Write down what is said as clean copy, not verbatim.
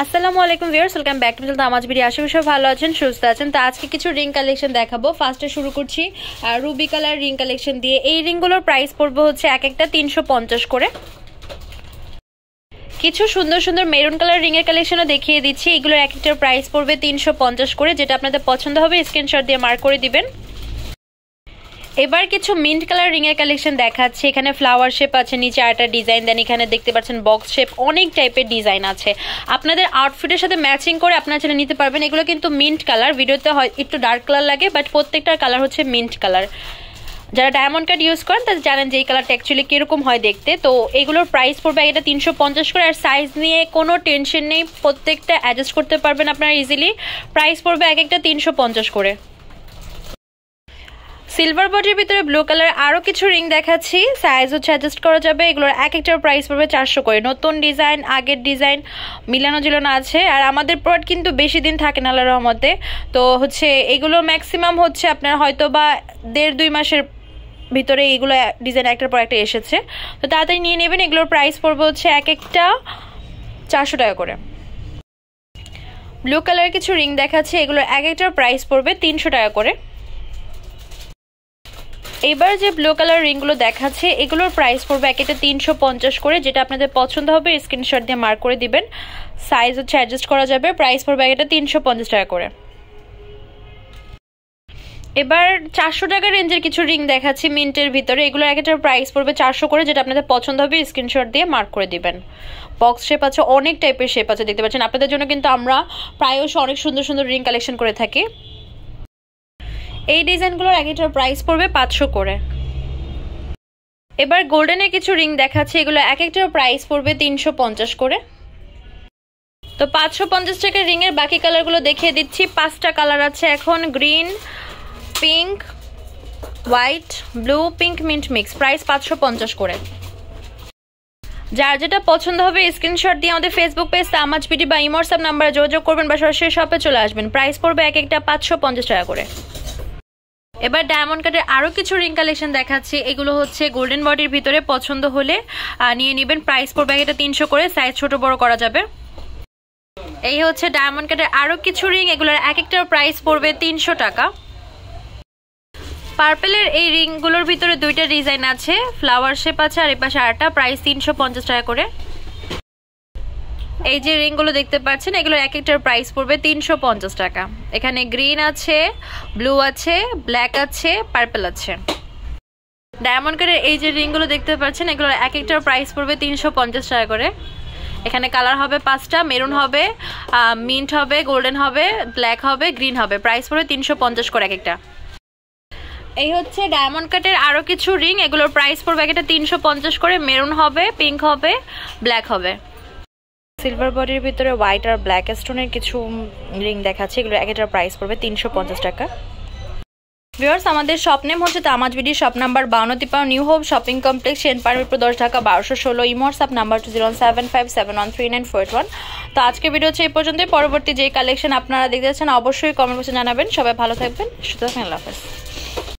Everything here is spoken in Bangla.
আসসালামু আলাইকুম viewers, welcome back to Tamaz video. আশা করি সব ভালো আছেন, সুস্থ আছেন। তো আজকে কিছু রিং কালেকশন দেখাবো। ফার্স্টে শুরু করছি রুবি কালার রিং কালেকশন দিয়ে। এই রিংগুলোর প্রাইস পড়বে হচ্ছে এক একটা 350 করে। কিছু সুন্দর সুন্দর মেরুন কালার রিং এর কালেকশনও দেখিয়ে দিচ্ছি। এগুলোর এক একটার প্রাইস পড়বে 350 করে। যেটা আপনাদের পছন্দ হবে স্ক্রিনশট দিয়ে মার্ক করে দিবেন। এবার কিছু মিন্ট কালার রিং এর কালেকশন দেখাচ্ছি। এখানে ফ্লাওয়ার শেপ আছে, নিচে আরেকটা ডিজাইন দেন, এখানে দেখতে পাচ্ছেন বক্স শেপ, অনেক টাইপের ডিজাইন আছে। আপনাদের আউটফিটের সাথে ম্যাচিং করে আপনারা চাইলে নিতে পারবেন। এগুলো কিন্তু মিন্ট কালার, ভিডিওতে হয় একটু ডার্ক কালার লাগে, বাট প্রত্যেকটার কালার হচ্ছে মিন্ট কালার। যারা ডায়মন্ড কার্ড ইউজ করেন তারা জানেন যে এই কালারটা অ্যাকচুয়ালি কিরকম হয় দেখতে। তো এগুলোর প্রাইস পড়বে এটা 350 করে। আর সাইজ নিয়ে কোনো টেনশন নেই, প্রত্যেকটা অ্যাডজাস্ট করতে পারবেন আপনারা ইজিলি। প্রাইস পড়বে এক একটা 350 করে। সিলভার বডির ভিতরে ব্লু কালার আরো কিছু রিং দেখাচ্ছি, সাইজ হচ্ছে অ্যাডজাস্ট করা যাবে। এগুলোর এক একটার প্রাইস পড়বে 400 করে। নতুন ডিজাইন, আগের ডিজাইন মিলানো ঝুলানো আছে। আর আমাদের প্রোডাক্ট কিন্তু বেশি দিন থাকে না আল্লাহর রহমতে। তো হচ্ছে এগুলো ম্যাক্সিমাম হচ্ছে আপনার হয়তো বা 1.5-2 মাসের ভিতরে এইগুলো ডিজাইন একটার পর একটা এসেছে। তো তাড়াতাড়ি নিয়ে নেবেন। এগুলোর প্রাইস পড়বে হচ্ছে এক একটা 400 টাকা করে। ব্লু কালার কিছু রিং দেখাচ্ছি, এগুলোর এক একটার প্রাইস পড়বে 300 টাকা করে। এবার যে ব্লু কালার রিংগুলো দেখাচ্ছে এগুলোর প্রাইস পড়বে এক একটা 350 করে। যেটা আপনাদের পছন্দ হবে স্ক্রিনশট দিয়ে মার্ক করে দিবেন। সাইজ হচ্ছে অ্যাডজাস্ট করা যাবে। প্রাইস পড়বে এক একটা 350 টাকা করে। এবার 400 টাকা রেঞ্জের কিছু রিং দেখাচ্ছি মিন্টের ভিতরে। এগুলো এক একটার প্রাইস পড়বে 400 করে। যেটা আপনাদের পছন্দ হবে স্ক্রিনশট দিয়ে মার্ক করে দিবেন। বক্স শেপ আছে, অনেক টাইপের শেপ আছে, দেখতে পাচ্ছেন। আপনাদের জন্য কিন্তু আমরা প্রায়শ অনেক সুন্দর সুন্দর রিং কালেকশন করে থাকি। এই ডিজাইনগুলোর এক একটার প্রাইস পড়বে 500 করে। এবার গোল্ডেনের কিছু রিং দেখাচ্ছি, এগুলো এক একটার প্রাইস পড়বে 350 করে। তো 550 টাকার রিং এর বাকি কালারগুলো দেখিয়ে দিচ্ছি। 5টা কালার আছে এখন, green, pink, white, blue, pink, mint mix. Price 550 করে। যার যেটা পছন্দ হবে স্ক্রিনশট দিয়ে আমাদের ফেসবুক পেজ তামাজ বিডি বা ইমো হোয়াটসঅ্যাপ নাম্বারে যোগাযোগ করবেন বা সরাসরি শপে চলে আসবেন। প্রাইস পড়বে এক একটা 550 টাকা করে। এবার ডায়মন্ড কাটের আরো কিছু রিং কালেকশন দেখাচ্ছি। এগুলো হচ্ছে গোল্ডেন বডির ভিতরে, পছন্দ হলে নিয়ে নেবেন। প্রাইস পড়বে এটা 300 করে। সাইজ ছোট বড় করা যাবে। এই হচ্ছে ডায়মন্ড কাটের আরো কিছু রিং, এগুলোর এক একটার প্রাইস পড়বে 300 টাকা। পার্পেলের এই রিংগুলোর ভিতরে 2টা ডিজাইন আছে, ফ্লাওয়ার শেপ আছে আর এপাশে আরেকটা। প্রাইস 350 টাকা করে। এই যে রিংগুলো দেখতে পাচ্ছেন এগুলোর এক একটার প্রাইস পড়বে 350 টাকা। এখানে গ্রিন আছে, ব্লু আছে, ব্ল্যাক আছে, পার্পল আছে। ডায়মন্ড কাটের এই যে রিংগুলো দেখতে পাচ্ছেন এগুলোর এক একটার প্রাইস পড়বে 350 টাকা করে। এখানে কালার হবে 5টা, মেরুন হবে, মিন্ট হবে, গোল্ডেন হবে, ব্ল্যাক হবে, গ্রিন হবে। প্রাইস পড়বে 350 করে এক একটা। এই হচ্ছে ডায়মন্ড কাটের আরো কিছু রিং, এগুলোর প্রাইস পড়বে একটা 350 করে। মেরুন হবে, পিঙ্ক হবে, ব্ল্যাক হবে। সিলভার বডির ভিতরে হোয়াইট আর ব্ল্যাক স্টোনের কিছু রিং দেখাচ্ছে, এগুলো এক একটার প্রাইস পড়বে 350 টাকা। ভিউয়ার্স, আমাদের শপ নেম হচ্ছে Tamaz BD, shop number 52 New Hope shopping complex, Senpara 10 Dhaka 1216। Imo WhatsApp number 07571394141। তো আজকের ভিডিও হচ্ছে এই পর্যন্তই। পরবর্তী যে কালেকশন আপনারা দেখতে যাচ্ছেন অবশ্যই কমেন্ট বক্সে জানাবেন। সবাই ভালো থাকবেন, সুস্থ থাকবেন। আল্লাহ হাফেজ।